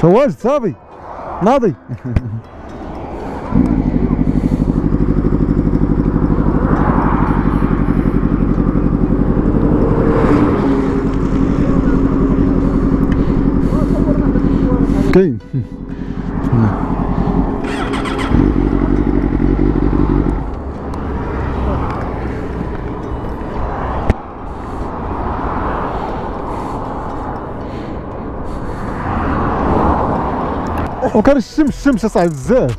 شواج صافي ناضي. كاين وكان الشمس صعيب بزاف.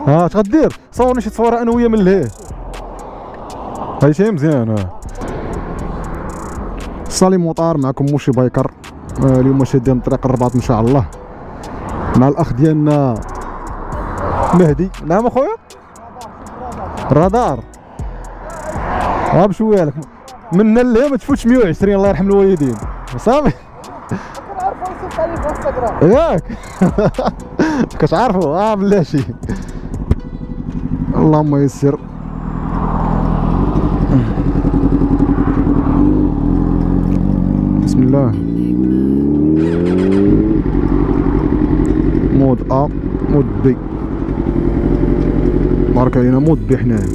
اش غدير؟ صورني شي تصويره انا ويا من لهيه. هاي شي مزيان. صالي موطار معكم موشي بايكر. اليوم شادين طريق الرباط ان شاء الله مع الاخ ديالنا مهدي. نعم اخويا رادار. بشويه لك منا اللي ما تفوتش 120 الله يرحم الوالدين صافي. ياك كتعرفوا بلاشي. اللهم يسر. بسم الله. مود مود بي بارك علينا مود بي حنايا.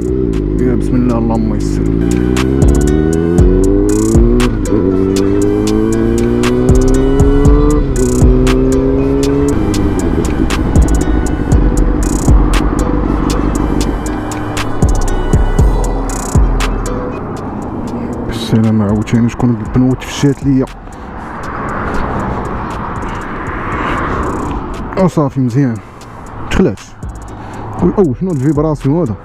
يا بسم الله اللهم يسر. بالسلامة عاوتاني شكون البنوت فشات ليا. صافي مزيان تخلاش. شنو الفيبراسيون هذا؟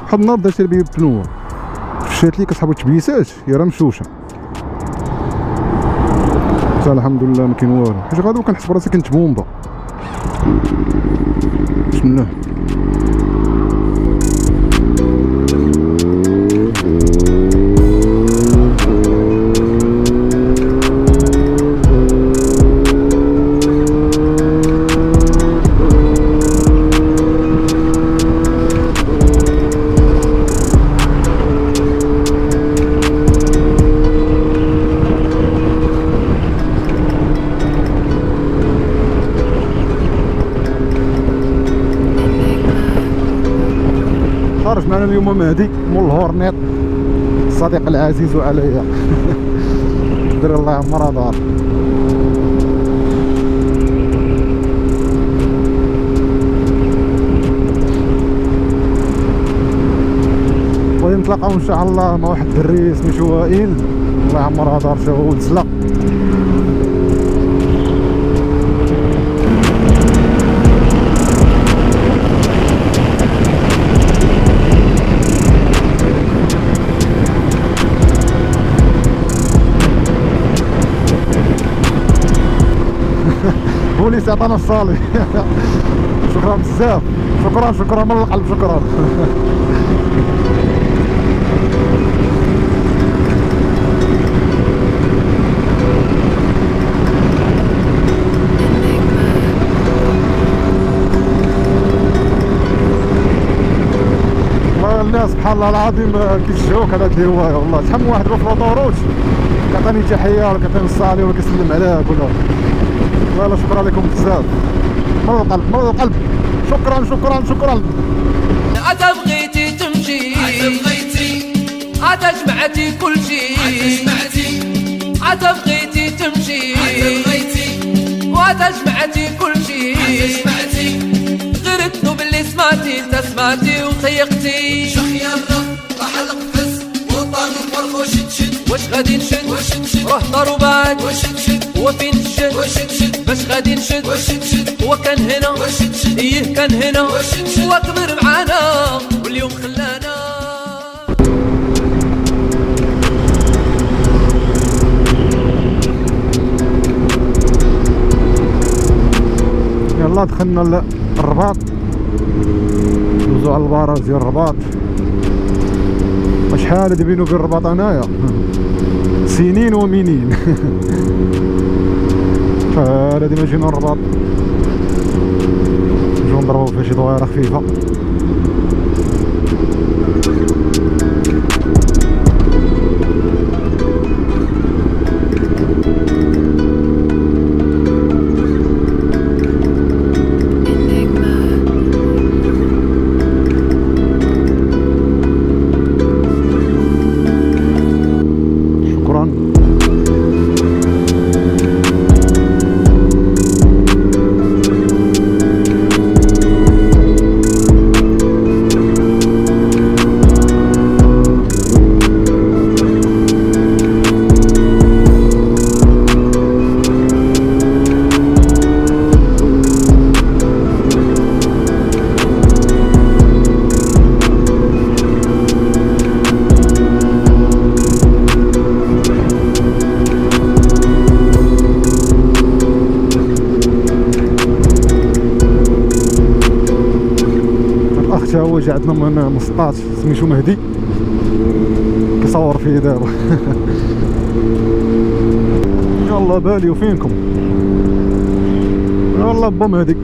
واحد النهار درت بيه بنوه فشات لي كتحبوا تبيسات يا راه مشوشه. حتى الحمد لله ما كاين والو. حيت غادي كنحس براسي كنت بومبا. بسم الله. خرج معنا اليوم مهدي مول الهورنيط الصديق العزيز عليا. دير الله يعمرها دار. غادي نتلاقاو ان شاء الله مع واحد الدري سميتو وائل الله يعمرها دار. تا هو ولد زلا. بوليس عطانا الصالي. شكرا بزاف. شكرا من القلب. شكرا. والله الناس سبحان الله العظيم كيشجعوك على هاد الهوايه. والله شحال من واحد في الأوطوروت كيعطيني تحيه ولا كيعطيني الصالي ولا كيسلم عليك ولا. والله شكرا لكم بزاف من القلب. شكرا. عاد بغيتي تمشي عاد جمعتي كل شيء عاد بغيتي تمشي وعاد جمعتي كل شيء غير الذنوب اللي سمعتي وسيقتي شخ يا الرب راح القفز وطار الفرق وشد واش غادي نشد روح دارو بعد هو فين الشد باش غادي نشد هو كان هنا ايه كان هنا هو كبر معانا واليوم خلانا. يلا دخلنا الرباط. دوزو على البراج ديال الرباط. شحال هادي بينو وبين الرباط انايا سنين ومنين. شحال هادي ما جينا الرباط نجيو نضربو فيها شي دويره خفيفه. حتى هو جا عندنا من مسطات سميتو مهدي كيصور فيه دابا. يلا بالي وفينكم، يلا با مهدي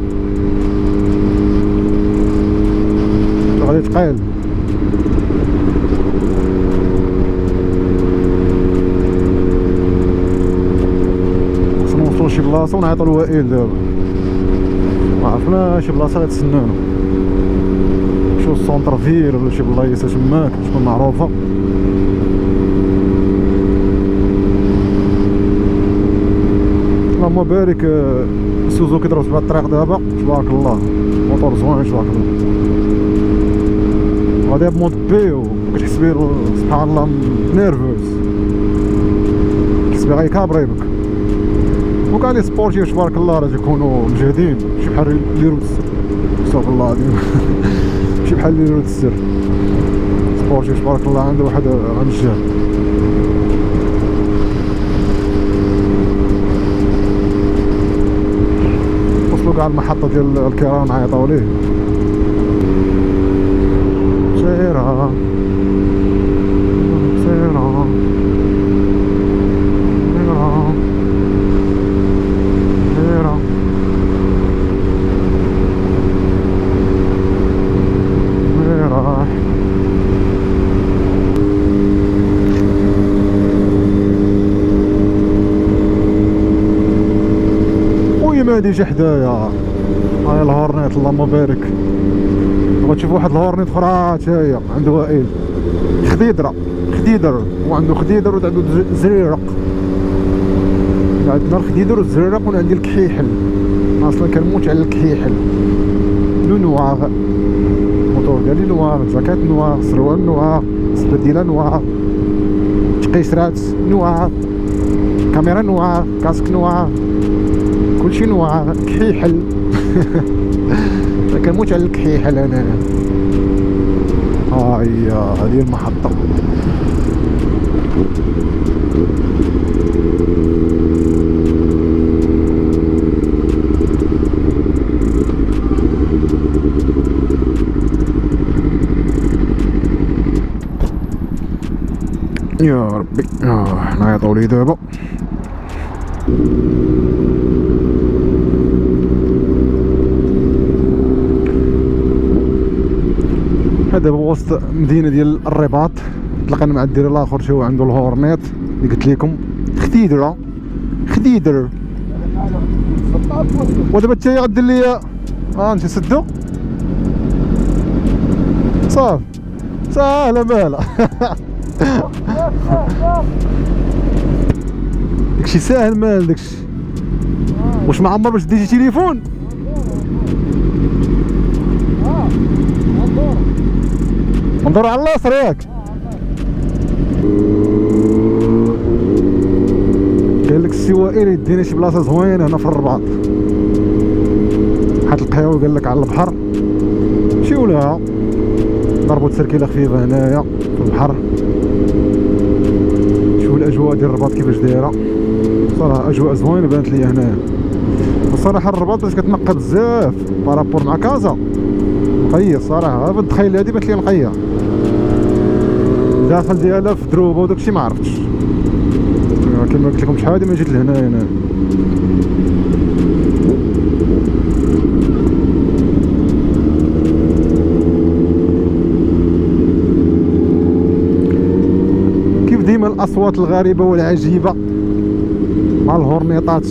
غادي تقيل. خصنا نوصلو لشي بلاصة ونعيطو لوائل دابا، معرفناش شي بلاصة غتسنانا، نمشيو للسونتر فيل ولا شي بلايصة تماك تكون معروفة. اللهم بارك سوزوكي ضربت بهاد الطريق دابا تبارك الله، موطور زوين تبارك الله، غادي بمود بي وكتحس بيه سبحان الله نيرفوز، كتحس بيه غيكابري بك. وكاع لي سبورتيف تبارك الله راه تيكونوا مجهدين، شي بحال لي روت استغفر الله العظيم شي بحال لي روت السر سبورتيف تبارك الله عنده واحد عن الجهل. وصلوا كاع المحطة ديال الكيران عيطاو ليه سيرة سيرة سيرة سيرة. وي مادي جا حدايا هاي الهورنيت اللهم بارك. غتشوف واحد الهورنيت اخرى حتى هي عنده وائل خديدر وعنده خديدر وعنده زريرق. عندنا الخديدر والزريرق وانا عندي الكحيحل، اصلا كنموت على الكحيحل. لو نواغ الموتور ديالي نواغ، جاكيت نواغ، سروال نواغ، سبديله نواغ، تقيسرات نواغ، كاميرا نواغ، كاسك نواغ، كلشي نواغ، كحيحل كنموت على الكحيحل انا. ها هي هذه المحطة. يا ربي نعيطوا لي دابا. هذا هو وسط مدينة ديال الرباط، تلقانا مع الدري الاخر شو عنده الهورنيت اللي قلت لكم خديدر. ودابا انت غدير لي انت سدو صافي ساهله مالا داكشي ساهل مال داكشي. واش ما عمر باش ديتي تليفون؟ ندور على اللاصر ياك. قال لك السي وائل يدينا شي بلاصه زوينه هنا في الرباط، حط القهوه قال لك على البحر مشيو لها، ضربوا تسركيله خفيفه هنايا في البحر. شوفوا الاجواء ديال الرباط كيفاش دايره، صراحه اجواء زوينه بانت لي هنايا. الصراحه الرباط باش كتنقى بزاف بارابور مع كازا نقيه الصراحه. هاد الدخيله هادي بانت لي نقيه، داخل ديالها في دروبه وداكشي ما عرفتش. كما قلت لكم شحال هادي ما جيت لهنايا انا. كيف ديما الاصوات الغريبه والعجيبه مع الهورنيطات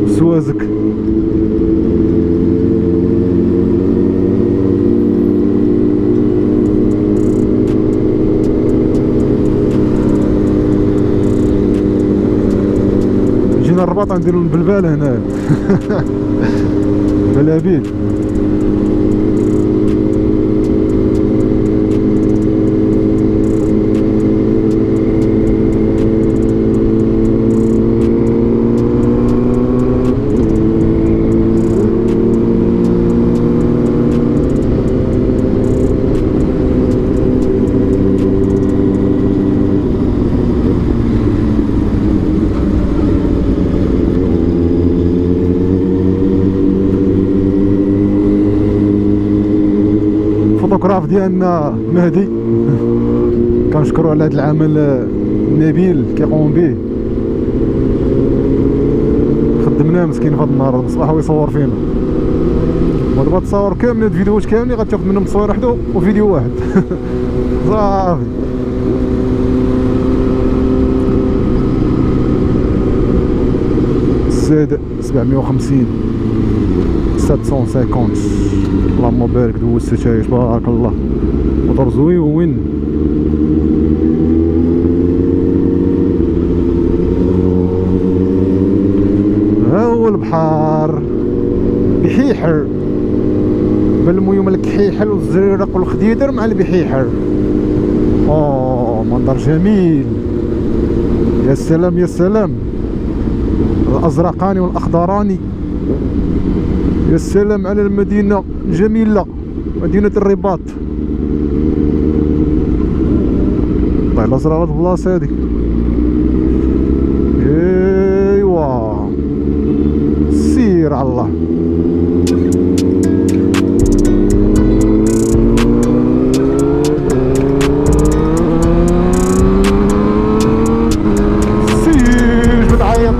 والسوازك. الرباط نديرو البلبال هنا بلابيل. الفوتوغراف ديالنا مهدي، كنشكرو على هذا العمل النبيل كيقوم به. خدمناه مسكين في هذا النهار الصباح ويصور فينا، ودابا تصور كاملين الفيديوهات كاملين غتاخد منهم تصوير وحده وفيديو واحد. صافي. زاد 750 750. اللهم بارك، دوزت تاهي تبارك الله، موتور زوين. ها هو البحر بحيحر، بالميوم الكحيحل والزريرق والخديدر مع البحيحر. منظر جميل، يا سلام يا سلام. الازرقاني والاخضراني، يا سلام على المدينة الجميلة، مدينة الرباط. طيب الازرق هاد البلاصة هادي، ايوا سير على الله. سير بتعيط.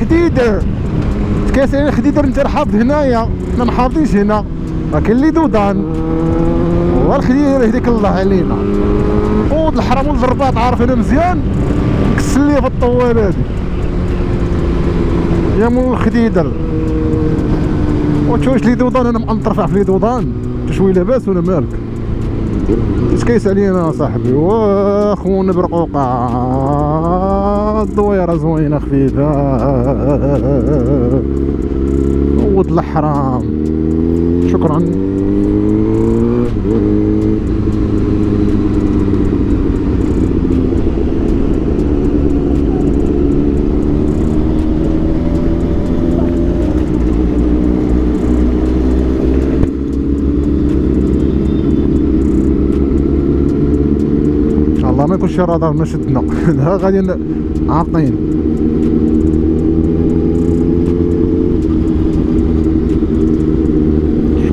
خديدر كاسين خديدر، انت حافظ هنايا، حنا ما حافظينش هنا، راه كاين اللي دودان والخديدر يهديك الله علينا. ود الحرام ولد الرباط عارف انا مزيان، كسل لي في الطوال هادي يا مول الخديدر. وتشوش لي دودان، انا مقنطرفع في لي دودان، شوي لاباس ولا مالك؟ اش كيس علينا صاحبي؟ واخونا برقوقة الدويرة زوينة خفيفة، ود الحرام. شكرا. ما يكونش شي رادار ما شدنا. ها غادي عاطين.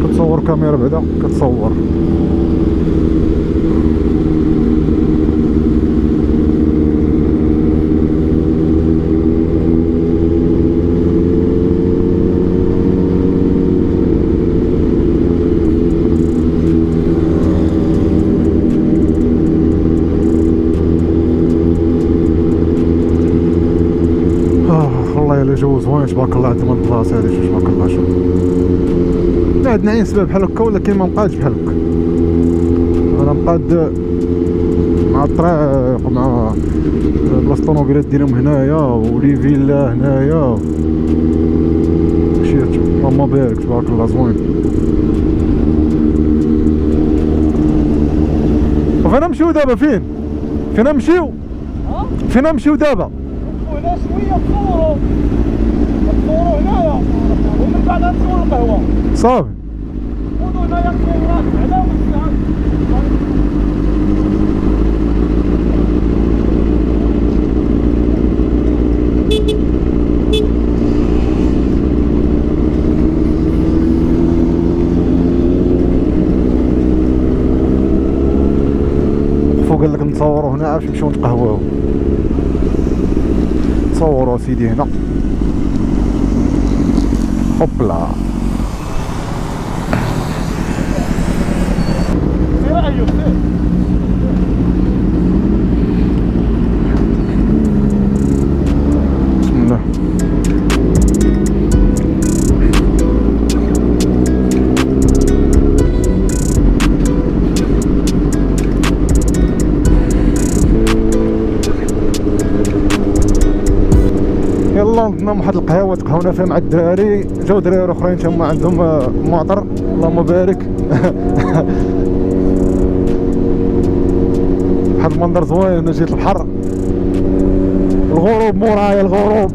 كتصور كاميرا بعدا كتصور. الجو زوين تبارك الله. عندنا البلاصه هذه تبارك الله. شوف عندنا عين سباب بحال هكا، ولكن ما مقادش بحال هكا. انا مقاد مع الطريق مع بلاصه الطوموبيلات ديالهم هنايا ولي فيلا هنايا. مشيت اللهم بارك تبارك الله زوين. وفين نمشيو دابا؟ فين نمشيو؟ فين نمشيو دابا؟ هنا شويه تصوروا هنايا ومن بعد نصوروا القهوه صافي. خذوا هنايا التصورات بعدا ونسحب. وقفوا قال لك نتصوروا هنا عاد نمشيو نتقهواو. تصوروا سيدي هنا. هوبلا. سير ايوب سير. بسم الله. يلا لهم واحد القهوه تقهونا فيها مع الدراري. جاو دراري اخرين تما عندهم مطر، اللهم بارك. واحد المنظر زوين، جيت البحر، الغروب مورايا، الغروب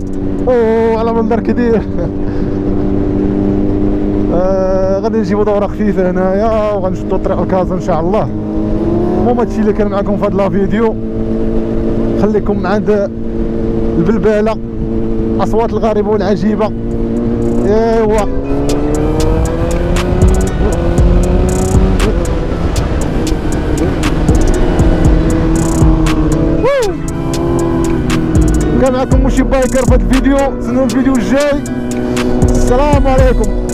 اوه على منظر كبير. غادي نجيبو دوره خفيفه هنايا وغنشدو طريق الكازا ان شاء الله. المهم هادشي اللي كان معكم في هاد لا فيديو. خليكم عند البلباله، اصوات الغريبه والعجيبه. ايوا كان معكم موشي بايكر في هاد الفيديو. نستناو الفيديو الجاي. السلام عليكم.